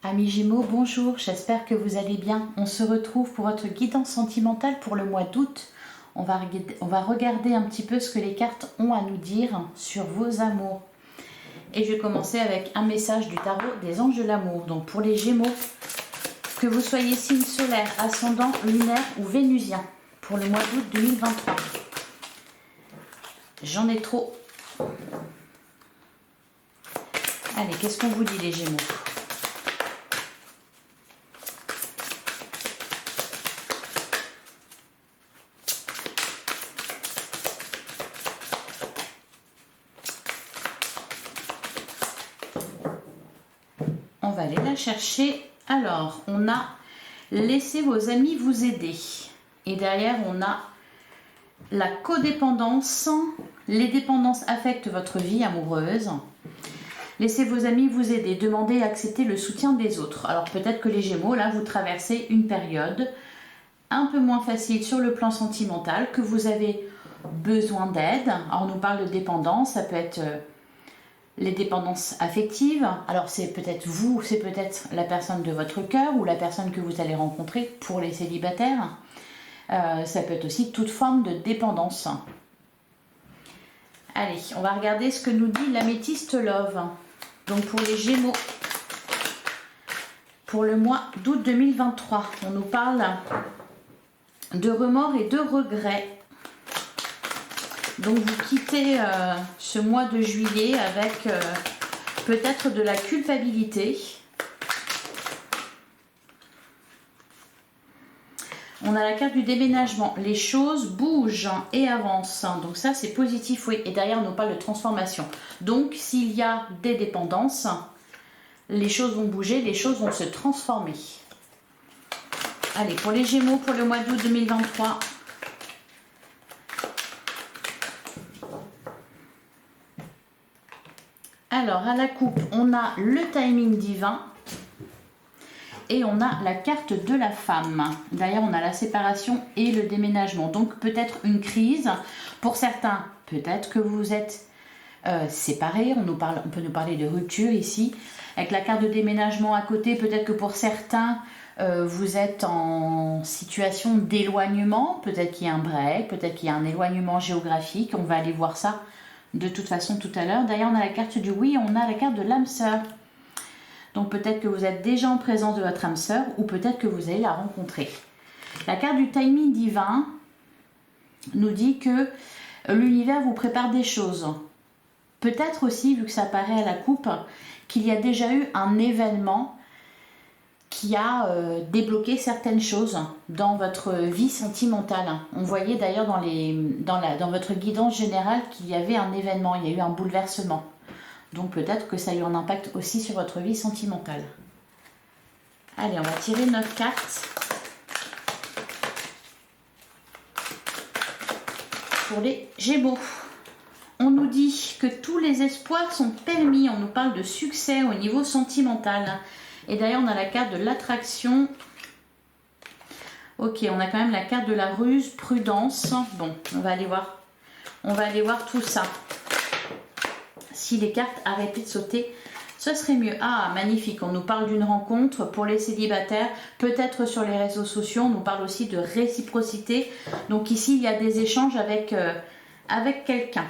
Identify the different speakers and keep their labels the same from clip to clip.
Speaker 1: Amis Gémeaux, bonjour, j'espère que vous allez bien. On se retrouve pour votre guidance sentimentale pour le mois d'août. On va regarder un petit peu ce que les cartes ont à nous dire sur vos amours. Et je vais commencer avec un message du tarot des anges de l'amour. Donc pour les Gémeaux, que vous soyez signe solaire, ascendant, lunaire ou vénusien, pour le mois d'août 2023. J'en ai trop. Allez, qu'est-ce qu'on vous dit les Gémeaux ? On va aller la chercher. Alors, on a laissé vos amis vous aider. Et derrière, on a la codépendance. Les dépendances affectent votre vie amoureuse. Laissez vos amis vous aider. Demandez et acceptez le soutien des autres. Alors, peut-être que les Gémeaux, là, vous traversez une période un peu moins facile sur le plan sentimental, que vous avez besoin d'aide. Alors, on nous parle de dépendance. Ça peut être les dépendances affectives, alors c'est peut-être vous, c'est peut-être la personne de votre cœur ou la personne que vous allez rencontrer pour les célibataires. Ça peut être aussi toute forme de dépendance. Allez, on va regarder ce que nous dit l'améthyste Love. Donc pour les Gémeaux, pour le mois d'août 2023, on nous parle de remords et de regrets. Donc vous quittez ce mois de juillet avec peut-être de la culpabilité. On a la carte du déménagement. Les choses bougent et avancent. Donc ça c'est positif, oui. Et derrière on nous parle de transformation. Donc s'il y a des dépendances, les choses vont bouger, les choses vont se transformer. Allez, pour les Gémeaux, pour le mois d'août 2023... Alors, à la coupe, on a le timing divin et on a la carte de la femme. D'ailleurs, on a la séparation et le déménagement. Donc, peut-être une crise. Pour certains, peut-être que vous êtes séparés. On peut nous parler de rupture ici. Avec la carte de déménagement à côté, peut-être que pour certains, vous êtes en situation d'éloignement. Peut-être qu'il y a un break, peut-être qu'il y a un éloignement géographique. On va aller voir ça de toute façon tout à l'heure. D'ailleurs, on a la carte du oui, on a la carte de l'âme sœur. Donc peut-être que vous êtes déjà en présence de votre âme sœur ou peut-être que vous allez la rencontrer. La carte du timing divin nous dit que l'univers vous prépare des choses. Peut-être aussi, vu que ça apparaît à la coupe, qu'il y a déjà eu un événement qui a débloqué certaines choses dans votre vie sentimentale. On voyait d'ailleurs dans votre guidance générale qu'il y avait un événement, il y a eu un bouleversement. Donc peut-être que ça a eu un impact aussi sur votre vie sentimentale. Allez, on va tirer notre carte pour les Gémeaux. On nous dit que tous les espoirs sont permis, on nous parle de succès au niveau sentimental. Et d'ailleurs, on a la carte de l'attraction. Ok, on a quand même la carte de la ruse, prudence. Bon, on va aller voir. On va aller voir tout ça. Si les cartes arrêtaient de sauter, ce serait mieux. Ah, magnifique. On nous parle d'une rencontre pour les célibataires. Peut-être sur les réseaux sociaux. On nous parle aussi de réciprocité. Donc ici, il y a des échanges avec quelqu'un.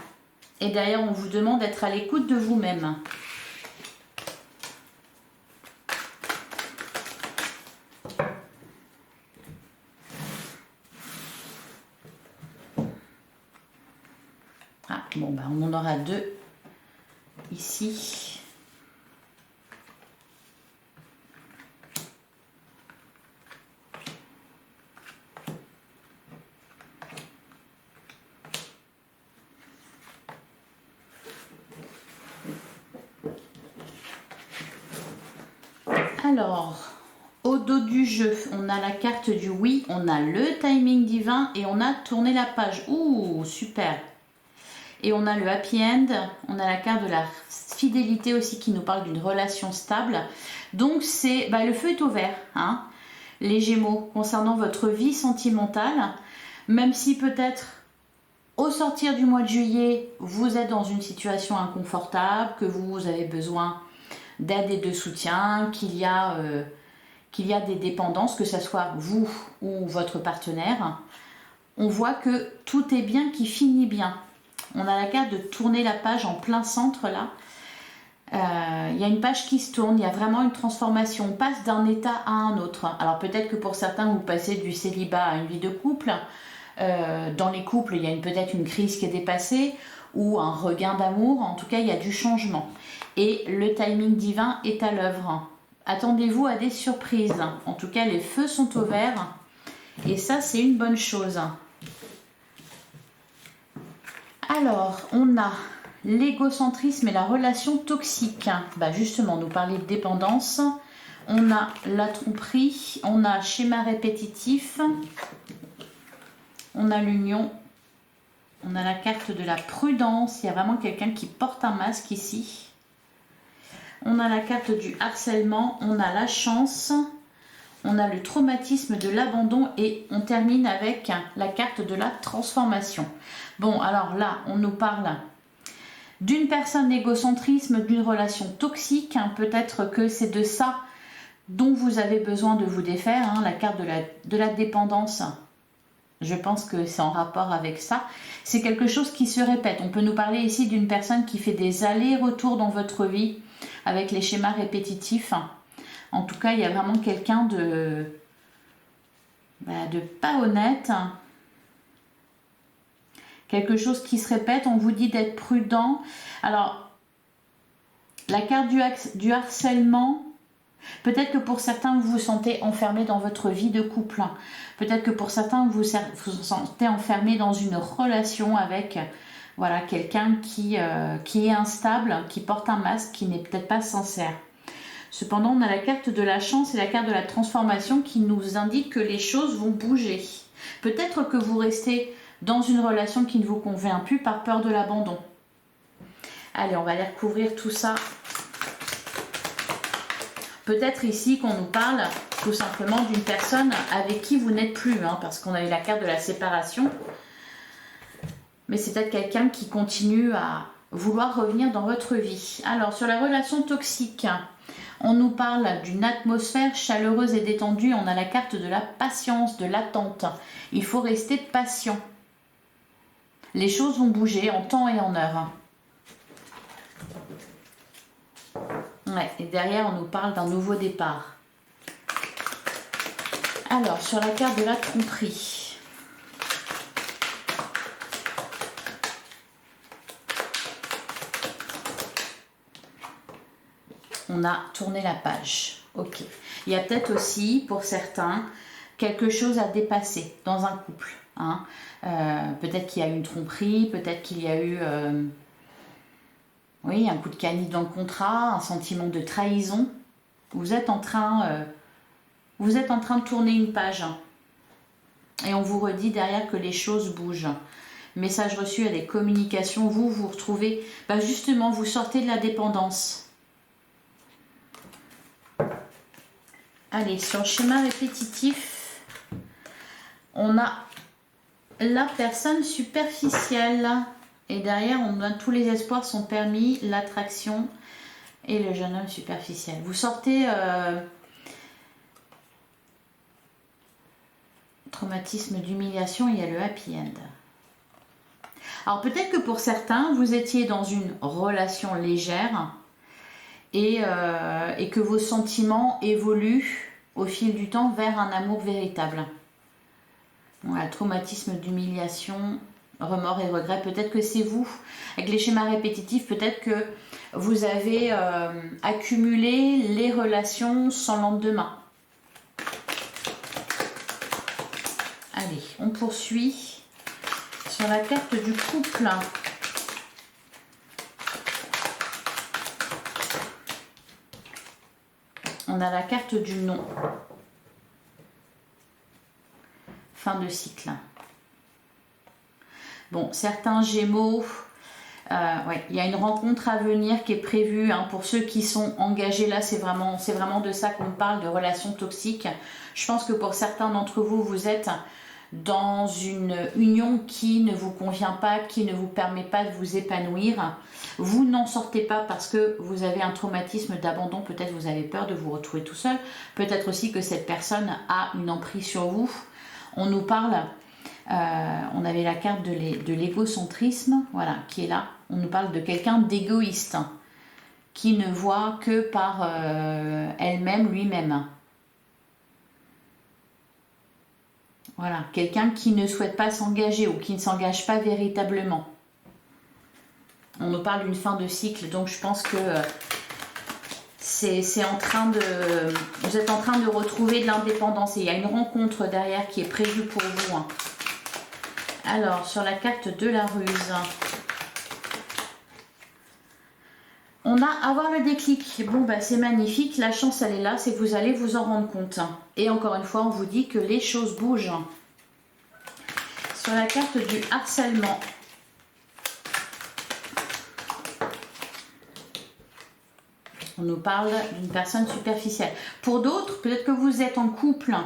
Speaker 1: Et d'ailleurs, on vous demande d'être à l'écoute de vous-même. Ah, bon, bah, on en aura deux ici. Alors, au dos du jeu, on a la carte du oui, on a le timing divin et on a tourné la page. Ouh, super! Et on a le happy end, on a la carte de la fidélité aussi qui nous parle d'une relation stable. Donc c'est le feu est au vert, hein, les Gémeaux, concernant votre vie sentimentale. Même si peut-être au sortir du mois de juillet, vous êtes dans une situation inconfortable, que vous avez besoin d'aide et de soutien, qu'il y a des dépendances, que ce soit vous ou votre partenaire. On voit que tout est bien qui finit bien. On a la carte de tourner la page en plein centre là. Il y a une page qui se tourne, il y a vraiment une transformation. On passe d'un état à un autre. Alors peut-être que pour certains, vous passez du célibat à une vie de couple. Dans les couples, il y a peut-être une crise qui est dépassée ou un regain d'amour. En tout cas, il y a du changement. Et le timing divin est à l'œuvre. Attendez-vous à des surprises. En tout cas, les feux sont au vert. Et ça, c'est une bonne chose. Alors, on a l'égocentrisme et la relation toxique. Bah justement, nous parler de dépendance. On a la tromperie. On a schéma répétitif. On a l'union. On a la carte de la prudence. Il y a vraiment quelqu'un qui porte un masque ici. On a la carte du harcèlement. On a la chance. On a le traumatisme de l'abandon et on termine avec la carte de la transformation. Bon, alors là, on nous parle d'une personne égocentrisme, d'une relation toxique. Peut-être que c'est de ça dont vous avez besoin de vous défaire. La carte de la dépendance, je pense que c'est en rapport avec ça. C'est quelque chose qui se répète. On peut nous parler ici d'une personne qui fait des allers-retours dans votre vie avec les schémas répétitifs. En tout cas, il y a vraiment quelqu'un de pas honnête. Quelque chose qui se répète. On vous dit d'être prudent. Alors, la carte du harcèlement, peut-être que pour certains, vous vous sentez enfermé dans votre vie de couple. Peut-être que pour certains, vous vous sentez enfermé dans une relation avec quelqu'un qui est instable, qui porte un masque, qui n'est peut-être pas sincère. Cependant, on a la carte de la chance et la carte de la transformation qui nous indique que les choses vont bouger. Peut-être que vous restez dans une relation qui ne vous convient plus par peur de l'abandon. Allez, on va aller recouvrir tout ça. Peut-être ici qu'on nous parle tout simplement d'une personne avec qui vous n'êtes plus, parce qu'on a eu la carte de la séparation. Mais c'est peut-être quelqu'un qui continue à vouloir revenir dans votre vie. Alors, sur la relation toxique, on nous parle d'une atmosphère chaleureuse et détendue. On a la carte de la patience, de l'attente. Il faut rester patient. Les choses vont bouger en temps et en heure. Ouais, et derrière, on nous parle d'un nouveau départ. Alors, sur la carte de la tromperie. On a tourné la page. Ok. Il y a peut-être aussi, pour certains, quelque chose à dépasser dans un couple. Peut-être qu'il y a eu une tromperie, peut-être qu'il y a eu un coup de canif dans le contrat, un sentiment de trahison. Vous êtes en train de tourner une page. Et on vous redit derrière que les choses bougent. Message reçu à des communications. Vous retrouvez, justement, vous sortez de la dépendance. Allez, sur le schéma répétitif, on a la personne superficielle. Et derrière, on a tous les espoirs sont permis, l'attraction et le jeune homme superficiel. Vous sortez traumatisme d'humiliation, il y a le happy end. Alors peut-être que pour certains, vous étiez dans une relation légère et que vos sentiments évoluent au fil du temps vers un amour véritable. Voilà, traumatisme d'humiliation, remords et regrets, peut-être que c'est vous. Avec les schémas répétitifs, peut-être que vous avez accumulé les relations sans lendemain. Allez, on poursuit sur la carte du couple. On a la carte du non. Fin de cycle. Bon, certains Gémeaux, il y a une rencontre à venir qui est prévue pour ceux qui sont engagés. Là, c'est vraiment de ça qu'on parle, de relations toxiques. Je pense que pour certains d'entre vous, vous êtes dans une union qui ne vous convient pas, qui ne vous permet pas de vous épanouir. Vous n'en sortez pas parce que vous avez un traumatisme d'abandon, peut-être vous avez peur de vous retrouver tout seul, peut-être aussi que cette personne a une emprise sur vous. On nous parle, on avait la carte de l'égocentrisme, voilà, qui est là. On nous parle de quelqu'un d'égoïste, qui ne voit que par elle-même, lui-même. Voilà, quelqu'un qui ne souhaite pas s'engager ou qui ne s'engage pas véritablement. On nous parle d'une fin de cycle, donc je pense que c'est en train de... Vous êtes en train de retrouver de l'indépendance et il y a une rencontre derrière qui est prévue pour vous. Alors, sur la carte de la ruse, on a avoir le déclic. Bon, bah, c'est magnifique, la chance elle est là, c'est que vous allez vous en rendre compte. Et encore une fois, on vous dit que les choses bougent. Sur la carte du harcèlement, on nous parle d'une personne superficielle. Pour d'autres, peut-être que vous êtes en couple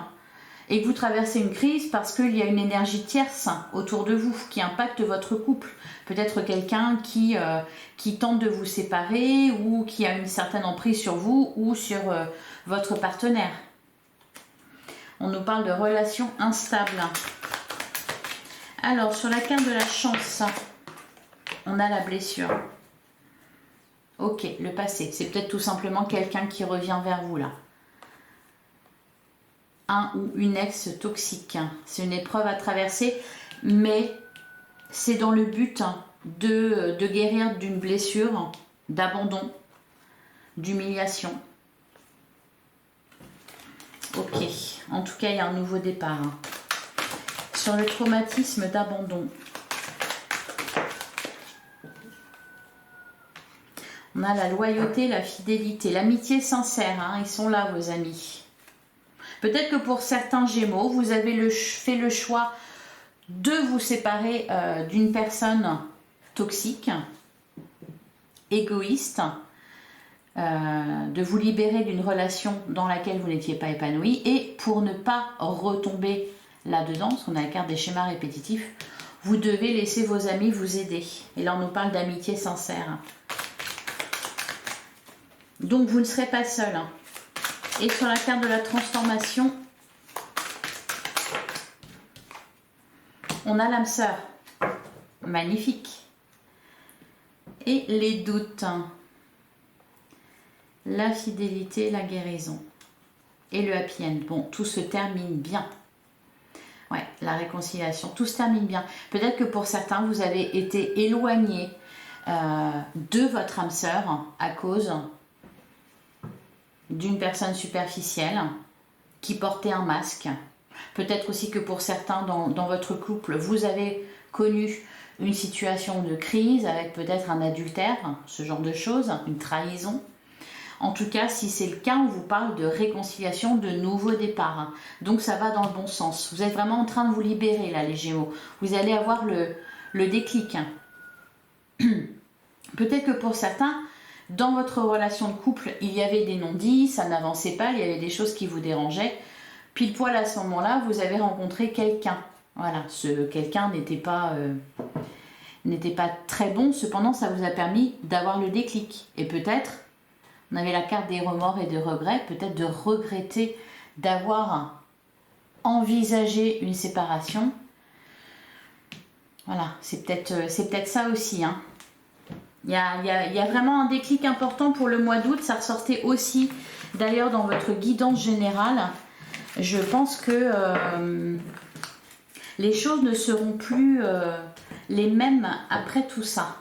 Speaker 1: et que vous traversez une crise parce qu'il y a une énergie tierce autour de vous qui impacte votre couple. Peut-être quelqu'un qui tente de vous séparer ou qui a une certaine emprise sur vous ou sur votre partenaire. On nous parle de relations instables. Alors, sur la carte de la chance, on a la blessure. Ok, le passé. C'est peut-être tout simplement quelqu'un qui revient vers vous là. Un ou une ex toxique. C'est une épreuve à traverser, mais c'est dans le but de guérir d'une blessure, d'abandon, d'humiliation. Ok, en tout cas, il y a un nouveau départ. Sur le traumatisme d'abandon, on a la loyauté, la fidélité, l'amitié sincère. Ils sont là, vos amis. Peut-être que pour certains Gémeaux, vous avez fait le choix de vous séparer d'une personne toxique, égoïste, de vous libérer d'une relation dans laquelle vous n'étiez pas épanoui et pour ne pas retomber là-dedans, parce qu'on a la carte des schémas répétitifs, vous devez laisser vos amis vous aider. Et là, on nous parle d'amitié sincère. Donc, vous ne serez pas seul. Et sur la carte de la transformation, on a l'âme sœur. Magnifique. Et les doutes. La fidélité, la guérison. Et le happy end. Bon, tout se termine bien. Ouais, la réconciliation. Tout se termine bien. Peut-être que pour certains, vous avez été éloigné de votre âme sœur à cause d'une personne superficielle qui portait un masque. Peut-être aussi que pour certains dans votre couple, vous avez connu une situation de crise avec peut-être un adultère, ce genre de choses, une trahison. En tout cas, si c'est le cas, on vous parle de réconciliation, de nouveau départ. Donc ça va dans le bon sens. Vous êtes vraiment en train de vous libérer là, les Gémeaux. Vous allez avoir le déclic. Peut-être que pour certains, dans votre relation de couple, il y avait des non-dits, ça n'avançait pas, il y avait des choses qui vous dérangeaient. Pile poil à ce moment-là, vous avez rencontré quelqu'un. Voilà, ce quelqu'un n'était pas très bon, cependant ça vous a permis d'avoir le déclic. Et peut-être, on avait la carte des remords et des regrets, peut-être de regretter d'avoir envisagé une séparation. Voilà, c'est peut-être ça aussi, Il y a vraiment un déclic important pour le mois d'août. Ça ressortait aussi d'ailleurs dans votre guidance générale. Je pense que les choses ne seront plus les mêmes après tout ça.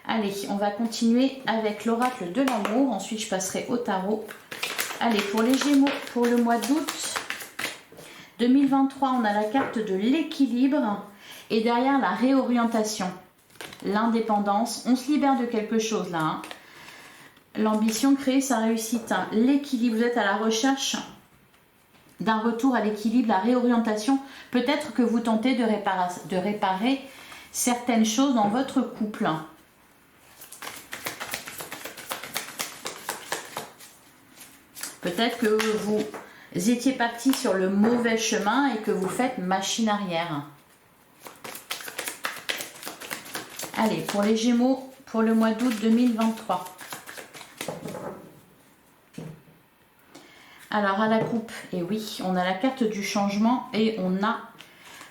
Speaker 1: Allez, on va continuer avec l'oracle de l'amour. Ensuite, je passerai au tarot. Allez, pour les Gémeaux, pour le mois d'août 2023, on a la carte de l'équilibre et derrière la réorientation. L'indépendance, on se libère de quelque chose là. L'ambition, créer sa réussite. L'équilibre, vous êtes à la recherche d'un retour à l'équilibre, la réorientation. Peut-être que vous tentez de réparer certaines choses dans votre couple. Peut-être que vous étiez parti sur le mauvais chemin et que vous faites machine arrière. Allez, pour les Gémeaux, pour le mois d'août 2023. Alors, à la coupe, et oui, on a la carte du changement et on a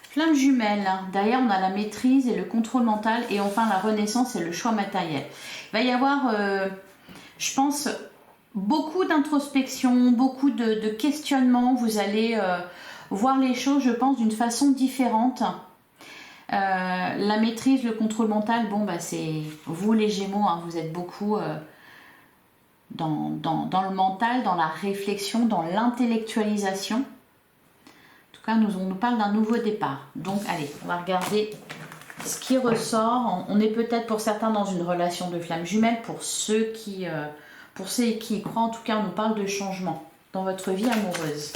Speaker 1: flamme jumelle. Derrière, on a la maîtrise et le contrôle mental. Et enfin, la renaissance et le choix matériel. Il va y avoir, je pense, beaucoup d'introspection, beaucoup de questionnements. Vous allez voir les choses, je pense, d'une façon différente. La maîtrise, le contrôle mental, bon, bah, c'est vous les Gémeaux, hein, vous êtes beaucoup dans le mental, dans la réflexion, dans l'intellectualisation. En tout cas, on nous parle d'un nouveau départ. Donc, allez, on va regarder ce qui ressort. On est peut-être pour certains dans une relation de flamme jumelle. Pour ceux qui y croient, en tout cas, on nous parle de changement dans votre vie amoureuse.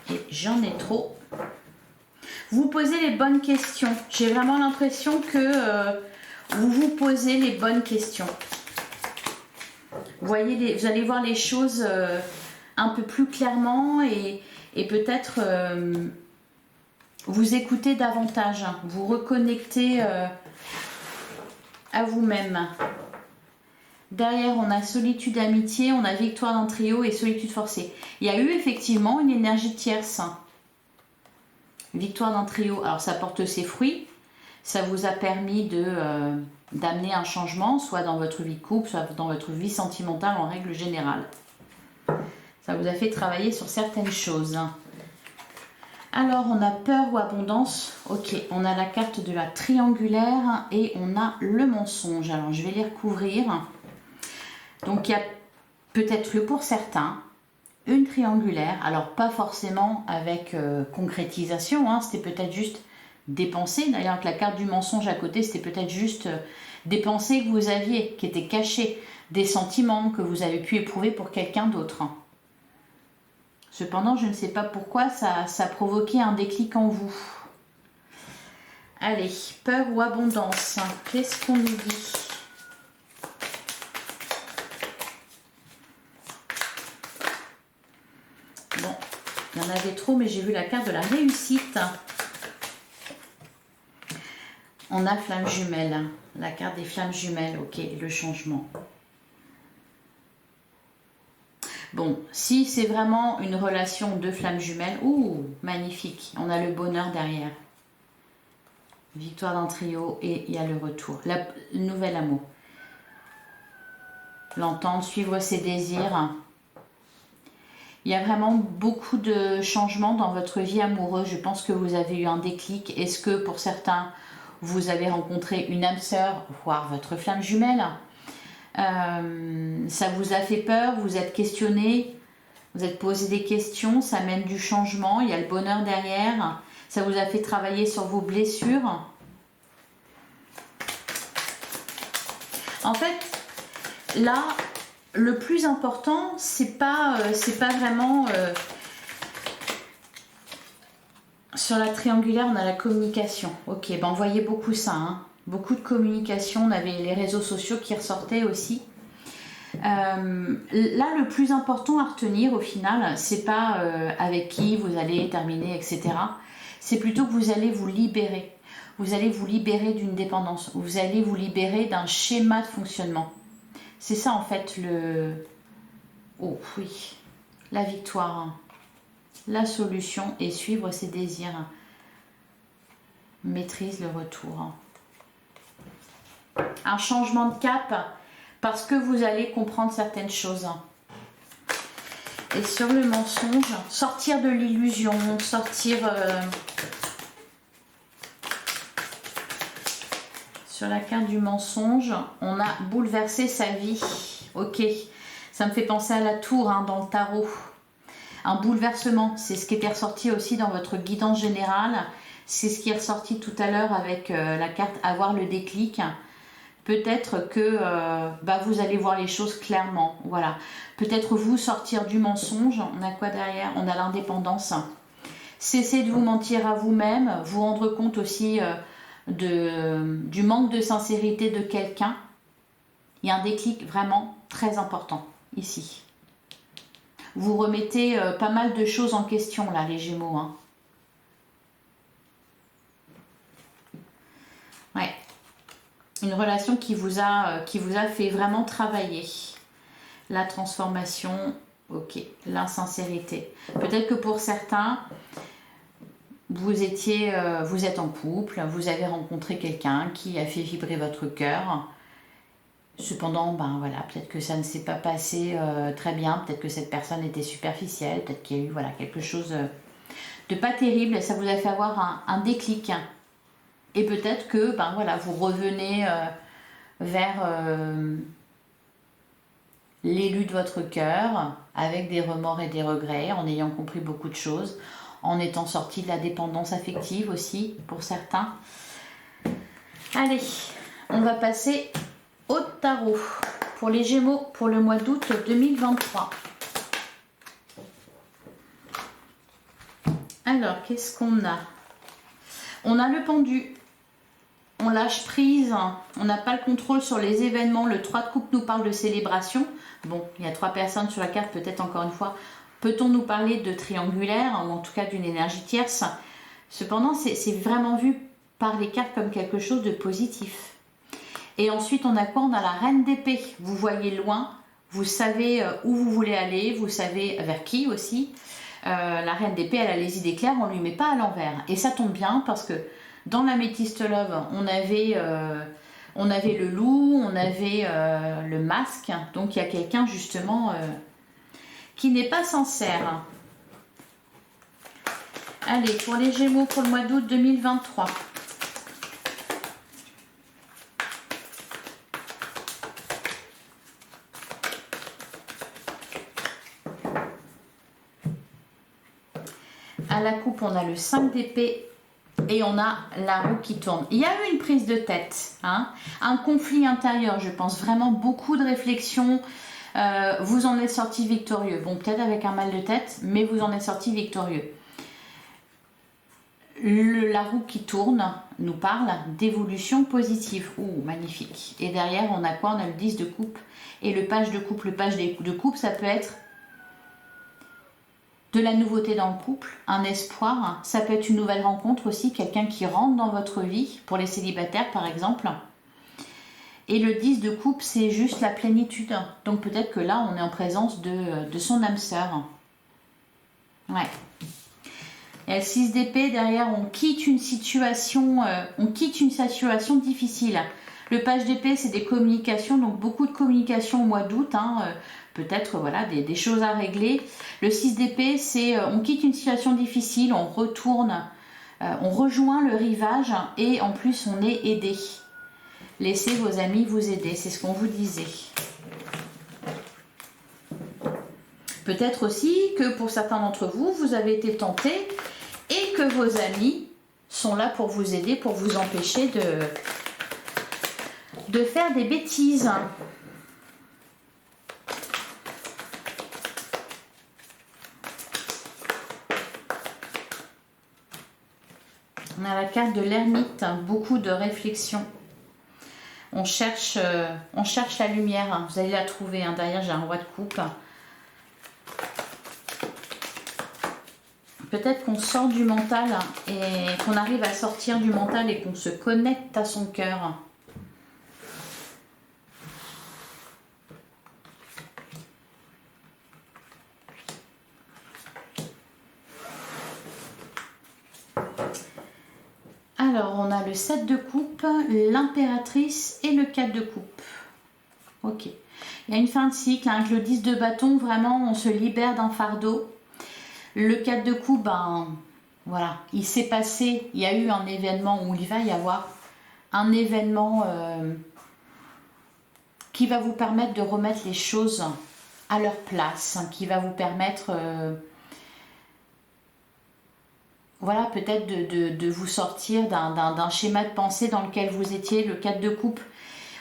Speaker 1: Et j'en ai trop. Vous posez les bonnes questions. J'ai vraiment l'impression que vous vous posez les bonnes questions. Vous allez voir les choses un peu plus clairement et peut-être vous écoutez davantage. Vous reconnectez à vous-même. Derrière, on a solitude, amitié, on a victoire d'un trio et solitude forcée. Il y a eu effectivement une énergie tierce. Victoire d'un trio, alors ça porte ses fruits. Ça vous a permis d'amener un changement, soit dans votre vie de couple, soit dans votre vie sentimentale en règle générale. Ça vous a fait travailler sur certaines choses. Alors, on a peur ou abondance. Ok, on a la carte de la triangulaire et on a le mensonge. Alors, je vais les recouvrir. Donc, il y a peut-être que pour certains, une triangulaire. Alors, pas forcément avec concrétisation. Hein, c'était peut-être juste des pensées. D'ailleurs, avec la carte du mensonge à côté, c'était peut-être juste des pensées que vous aviez, qui étaient cachées. Des sentiments que vous avez pu éprouver pour quelqu'un d'autre. Cependant, je ne sais pas pourquoi ça a provoqué un déclic en vous. Allez, peur ou abondance, qu'est-ce qu'on nous dit ? Bon, il y en avait trop, mais j'ai vu la carte de la réussite. On a flamme jumelle, la carte des flammes jumelles, ok, le changement. Bon, si c'est vraiment une relation de flammes jumelles, ouh, magnifique, on a le bonheur derrière. Victoire d'un trio et il y a le retour, le nouvel amour. L'entendre, suivre ses désirs. Il y a vraiment beaucoup de changements dans votre vie amoureuse. Je pense que vous avez eu un déclic. Est-ce que pour certains, vous avez rencontré une âme sœur, voire votre flamme jumelle? Ça vous a fait peur, vous êtes questionné, vous êtes posé des questions, ça mène du changement, il y a le bonheur derrière. Ça vous a fait travailler sur vos blessures. En fait, là, le plus important, c'est pas vraiment sur la triangulaire, on a la communication. Ok, ben on voyait beaucoup ça, hein. Beaucoup de communication. On avait les réseaux sociaux qui ressortaient aussi. Là, le plus important à retenir au final, c'est pas avec qui vous allez terminer, etc. C'est plutôt que vous allez vous libérer. Vous allez vous libérer d'une dépendance. Vous allez vous libérer d'un schéma de fonctionnement. C'est ça en fait oh oui, la victoire, la solution et suivre ses désirs. Maîtrise le retour. Un changement de cap parce que vous allez comprendre certaines choses. Et sur le mensonge, sortir de l'illusion, sortir... Sur la carte du mensonge, on a bouleversé sa vie. Ok, ça me fait penser à la tour hein, dans le tarot. Un bouleversement, c'est ce qui était ressorti aussi dans votre guidance générale. C'est ce qui est ressorti tout à l'heure avec la carte avoir le déclic. Peut-être que vous allez voir les choses clairement. Voilà. Peut-être vous sortir du mensonge. On a quoi derrière? On a l'indépendance. Cessez de vous mentir à vous-même. Vous rendre compte aussi du manque de sincérité de quelqu'un. Il y a un déclic vraiment très important ici. Vous remettez pas mal de choses en question là, les Gémeaux. Hein. Ouais. Une relation qui vous a fait vraiment travailler. La transformation, ok. L'insincérité. Peut-être que pour certains, vous êtes en couple, vous avez rencontré quelqu'un qui a fait vibrer votre cœur. Cependant, ben voilà, peut-être que ça ne s'est pas passé très bien, peut-être que cette personne était superficielle, peut-être qu'il y a eu voilà, quelque chose de pas terrible et ça vous a fait avoir un déclic. Et peut-être que ben voilà, vous revenez vers l'élu de votre cœur avec des remords et des regrets, en ayant compris beaucoup de choses, en étant sorti de la dépendance affective aussi pour certains. Allez, on va passer au tarot pour les Gémeaux pour le mois d'août 2023. Alors, qu'est-ce qu'on a? On a le pendu. On lâche prise, on n'a pas le contrôle sur les événements. Le 3 de coupe nous parle de célébration. Bon, il y a 3 personnes sur la carte, peut-être encore une fois. Peut-on nous parler de triangulaire, ou en tout cas d'une énergie tierce? Cependant, c'est vraiment vu par les cartes comme quelque chose de positif. Et ensuite, on a quoi? On a la reine d'épée. Vous voyez loin, vous savez où vous voulez aller, vous savez vers qui aussi. La reine d'épée, elle a les idées claires, on ne lui met pas à l'envers. Et ça tombe bien parce que dans l'Améthyste Love, on avait le loup, on avait le masque. Donc, il y a quelqu'un justement qui n'est pas sincère. Allez, pour les Gémeaux pour le mois d'août 2023. À la coupe, on a le 5 d'épée et on a la roue qui tourne. Il y a eu une prise de tête, hein, un conflit intérieur, je pense vraiment beaucoup de réflexion. Vous en êtes sorti victorieux. Bon, peut-être avec un mal de tête, mais vous en êtes sorti victorieux. La roue qui tourne nous parle d'évolution positive. Ouh, magnifique. Et derrière, on a quoi? On a le 10 de coupe et le page de coupe. Le page de coupe, ça peut être de la nouveauté dans le couple, un espoir, ça peut être une nouvelle rencontre aussi, quelqu'un qui rentre dans votre vie, pour les célibataires par exemple. Et le 10 de coupe, c'est juste la plénitude. Donc peut-être que là, on est en présence de son âme sœur. Ouais. Et le 6 d'épée, derrière, on quitte une situation difficile. Le page d'épée, c'est des communications, donc beaucoup de communication au mois d'août, hein, peut-être voilà, des choses à régler. Le 6 d'épée, c'est on quitte une situation difficile, on retourne, on rejoint le rivage et en plus on est aidé. Laissez vos amis vous aider, c'est ce qu'on vous disait. Peut-être aussi que pour certains d'entre vous, vous avez été tentés et que vos amis sont là pour vous aider, pour vous empêcher de faire des bêtises. On a la carte de l'ermite, beaucoup de réflexion. On cherche la lumière, vous allez la trouver. Hein. Derrière, j'ai un roi de coupe. Peut-être qu'on sort du mental et qu'on arrive à sortir du mental et qu'on se connecte à son cœur. Alors, on a le 7 de coupe, l'impératrice et le 4 de coupe. Ok. Il y a une fin de cycle, hein, avec le 10 de bâton, vraiment, on se libère d'un fardeau. Le 4 de coupe, ben, voilà, il s'est passé, il y a eu un événement où il va y avoir un événement qui va vous permettre de remettre les choses à leur place, hein, qui va vous permettre... voilà, peut-être de vous sortir d'un schéma de pensée dans lequel vous étiez, le 4 de coupe.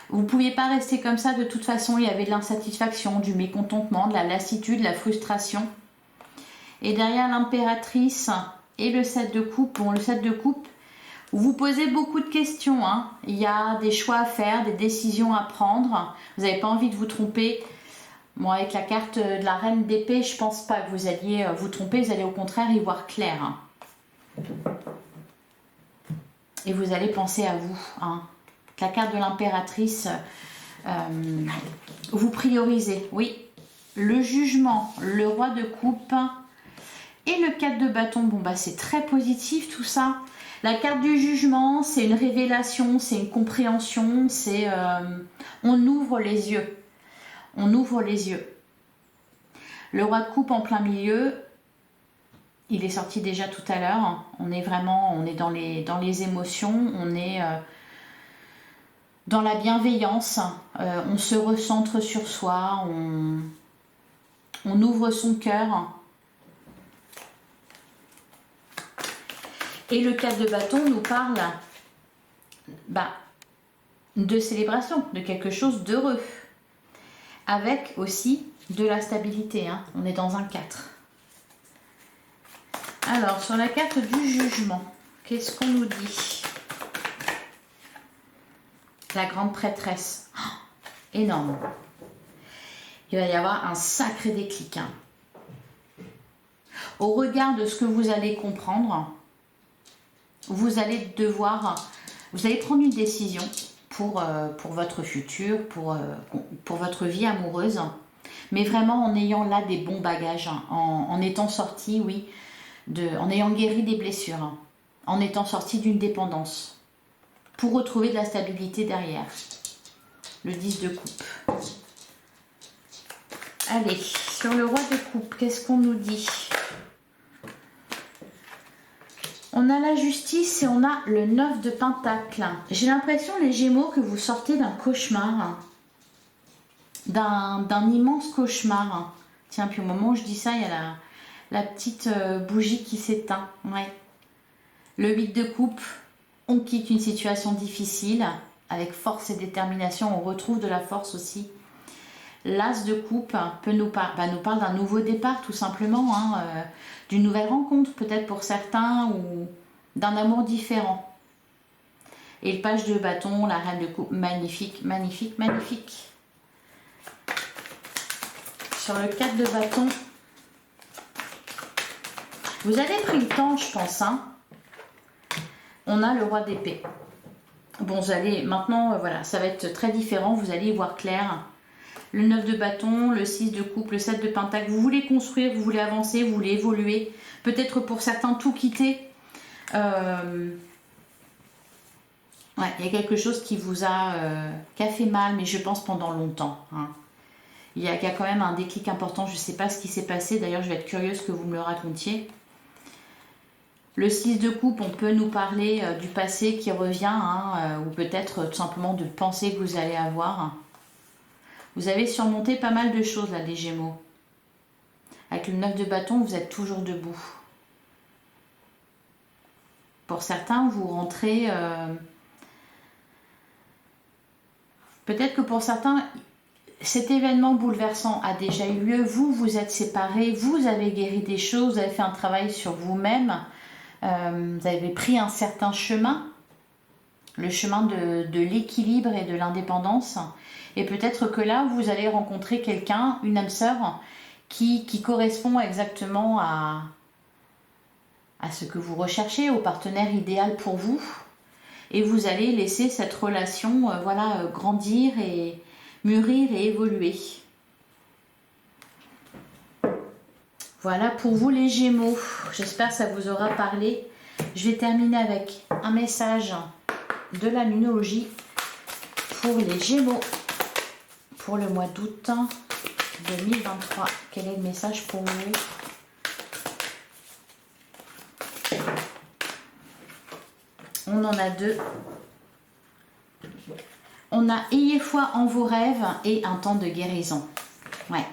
Speaker 1: Vous ne pouviez pas rester comme ça, de toute façon, il y avait de l'insatisfaction, du mécontentement, de la lassitude, de la frustration. Et derrière l'impératrice et le 7 de coupe, bon, le 7 de coupe, Vous posez beaucoup de questions, hein. Il y a des choix à faire, des décisions à prendre. Vous n'avez pas envie de vous tromper. Bon, avec la carte de la reine d'épée, je pense pas que vous alliez vous tromper. Vous allez au contraire y voir clair, hein. Et vous allez penser à vous, hein. La carte de l'impératrice, vous priorisez, oui. Le jugement, le roi de coupe et le 4 de bâton. Bon, bah c'est très positif tout ça. La carte du jugement, c'est une révélation, c'est une compréhension, c'est on ouvre les yeux. On ouvre les yeux. Le roi de coupe en plein milieu, il est sorti déjà tout à l'heure. On est vraiment, on est dans les émotions, on est dans la bienveillance, on se recentre sur soi, on ouvre son cœur. Et le 4 de bâton nous parle de célébration, de quelque chose d'heureux. Avec aussi de la stabilité, hein. On est dans un 4. Alors, sur la carte du jugement, qu'est-ce qu'on nous dit? La grande prêtresse. Oh, énorme. Il va y avoir un sacré déclic, hein. Au regard de ce que vous allez comprendre, vous allez prendre une décision pour votre futur, pour votre vie amoureuse, mais vraiment en ayant là des bons bagages, hein, en étant sorti, oui, en ayant guéri des blessures, hein, en étant sorti d'une dépendance, pour retrouver de la stabilité derrière. Le 10 de coupe. Allez, sur le roi de coupe, qu'est-ce qu'on nous dit? On a la justice et on a le 9 de pentacle. J'ai l'impression, les Gémeaux, que vous sortez d'un cauchemar. D'un immense cauchemar. Tiens, puis au moment où je dis ça, il y a la petite bougie qui s'éteint. Ouais. Le 8 de coupe, on quitte une situation difficile. Avec force et détermination, on retrouve de la force aussi. L'As de coupe nous parle d'un nouveau départ, tout simplement, hein, d'une nouvelle rencontre, peut-être pour certains, ou d'un amour différent. Et le page de bâton, la reine de coupe, magnifique, magnifique, magnifique. Sur le 4 de bâton, vous avez pris le temps, je pense, hein. On a le roi d'épée. Bon, vous allez, maintenant, voilà, ça va être très différent, vous allez y voir clair. Le 9 de bâton, le 6 de coupe, le 7 de pentacle. Vous voulez construire, vous voulez avancer, vous voulez évoluer. Peut-être pour certains tout quitter. Ouais, il y a quelque chose qui vous a fait mal, mais je pense pendant longtemps, hein. Il y a quand même un déclic important. Je ne sais pas ce qui s'est passé. D'ailleurs, je vais être curieuse que vous me le racontiez. Le 6 de coupe, on peut nous parler du passé qui revient, hein, ou peut-être tout simplement de pensées que vous allez avoir. Vous avez surmonté pas mal de choses là, les Gémeaux. Avec le 9 de bâton, vous êtes toujours debout. Pour certains, vous rentrez... Peut-être que pour certains, cet événement bouleversant a déjà eu lieu. Vous, vous êtes séparés, vous avez guéri des choses, vous avez fait un travail sur vous-même. Vous avez pris un certain chemin. Le chemin de l'équilibre et de l'indépendance. Et peut-être que là, vous allez rencontrer quelqu'un, une âme sœur, qui correspond exactement à ce que vous recherchez, au partenaire idéal pour vous. Et vous allez laisser cette relation grandir et mûrir et évoluer. Voilà pour vous les Gémeaux. J'espère que ça vous aura parlé. Je vais terminer avec un message de la numérologie pour les Gémeaux pour le mois d'août 2023. Quel est le message pour vous? On en a deux. On a ayez foi en vos rêves et un temps de guérison. Ouais.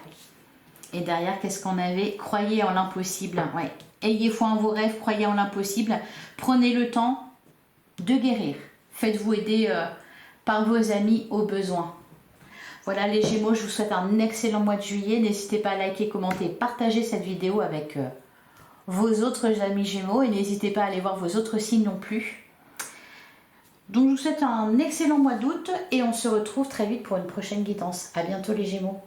Speaker 1: Et derrière, qu'est-ce qu'on avait? Croyez en l'impossible. Ouais. Ayez foi en vos rêves, croyez en l'impossible. Prenez le temps de guérir. Faites-vous aider par vos amis au besoin. Voilà les Gémeaux, je vous souhaite un excellent mois de juillet. N'hésitez pas à liker, commenter, partager cette vidéo avec vos autres amis Gémeaux. Et n'hésitez pas à aller voir vos autres signes non plus. Donc je vous souhaite un excellent mois d'août et on se retrouve très vite pour une prochaine guidance. À bientôt les Gémeaux.